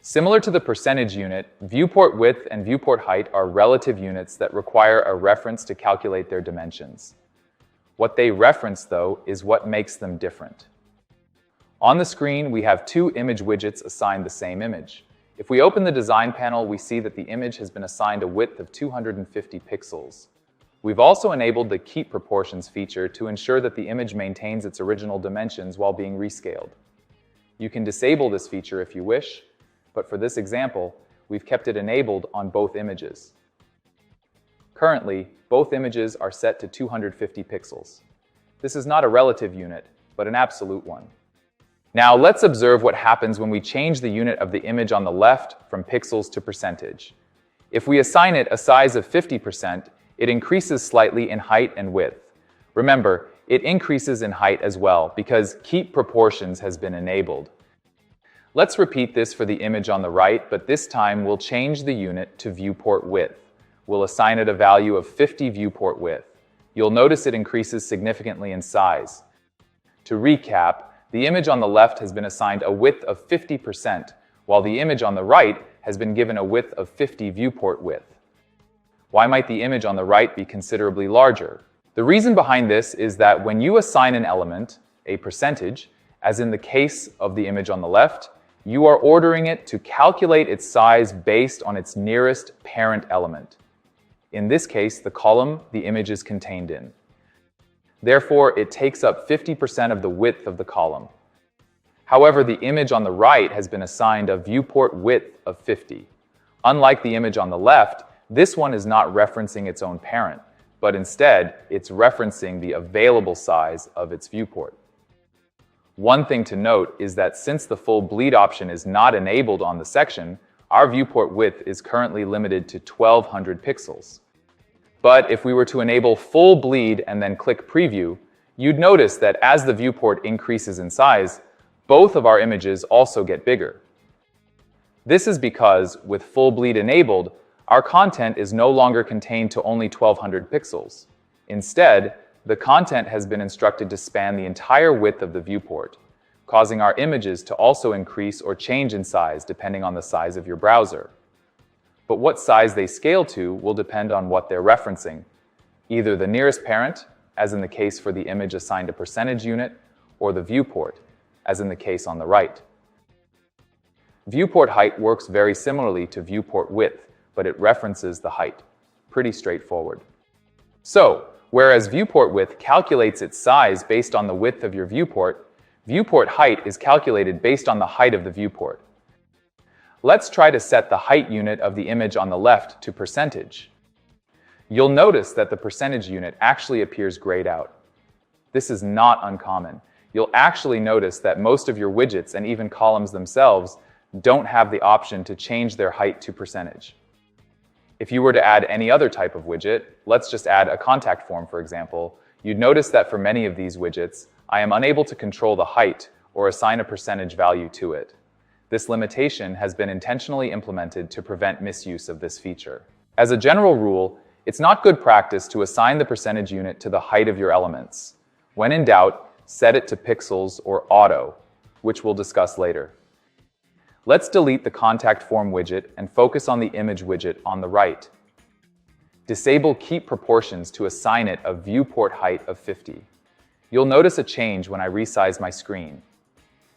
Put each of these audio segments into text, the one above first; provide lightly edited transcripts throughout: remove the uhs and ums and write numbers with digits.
Similar to the percentage unit, viewport width and viewport height are relative units that require a reference to calculate their dimensions. What they reference, though, is what makes them different. On the screen, we have two image widgets assigned the same image. If we open the design panel, we see that the image has been assigned a width of 250 pixels. We've also enabled the Keep Proportions feature to ensure that the image maintains its original dimensions while being rescaled. You can disable this feature if you wish, but for this example, we've kept it enabled on both images. Currently, both images are set to 250 pixels. This is not a relative unit, but an absolute one. Now let's observe what happens when we change the unit of the image on the left from pixels to percentage. If we assign it a size of 50%, it increases slightly in height and width. Remember, it increases in height as well because Keep Proportions has been enabled. Let's repeat this for the image on the right, but this time we'll change the unit to viewport width. We'll assign it a value of 50 viewport width. You'll notice it increases significantly in size. To recap, the image on the left has been assigned a width of 50%, while the image on the right has been given a width of 50 viewport width. Why might the image on the right be considerably larger? The reason behind this is that when you assign an element, a percentage, as in the case of the image on the left, you are ordering it to calculate its size based on its nearest parent element. In this case, the column the image is contained in. Therefore, it takes up 50% of the width of the column. However, the image on the right has been assigned a viewport width of 50. Unlike the image on the left, this one is not referencing its own parent, but instead, it's referencing the available size of its viewport. One thing to note is that since the full bleed option is not enabled on the section, our viewport width is currently limited to 1200 pixels. But if we were to enable full bleed and then click preview, you'd notice that as the viewport increases in size, both of our images also get bigger. This is because, with full bleed enabled, our content is no longer contained to only 1200 pixels. Instead, the content has been instructed to span the entire width of the viewport, causing our images to also increase or change in size depending on the size of your browser. But what size they scale to will depend on what they're referencing, either the nearest parent, as in the case for the image assigned a percentage unit, or the viewport, as in the case on the right. Viewport height works very similarly to viewport width, but it references the height. Pretty straightforward. So, whereas viewport width calculates its size based on the width of your viewport, viewport height is calculated based on the height of the viewport. Let's try to set the height unit of the image on the left to percentage. You'll notice that the percentage unit actually appears grayed out. This is not uncommon. You'll actually notice that most of your widgets and even columns themselves don't have the option to change their height to percentage. If you were to add any other type of widget, let's just add a contact form for example, you'd notice that for many of these widgets, I am unable to control the height or assign a percentage value to it. This limitation has been intentionally implemented to prevent misuse of this feature. As a general rule, it's not good practice to assign the percentage unit to the height of your elements. When in doubt, set it to pixels or auto, which we'll discuss later. Let's delete the contact form widget and focus on the image widget on the right. Disable Keep Proportions to assign it a viewport height of 50. You'll notice a change when I resize my screen.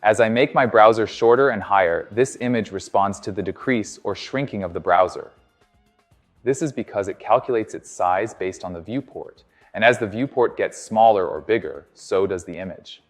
As I make my browser shorter and higher, this image responds to the decrease or shrinking of the browser. This is because it calculates its size based on the viewport, and as the viewport gets smaller or bigger, so does the image.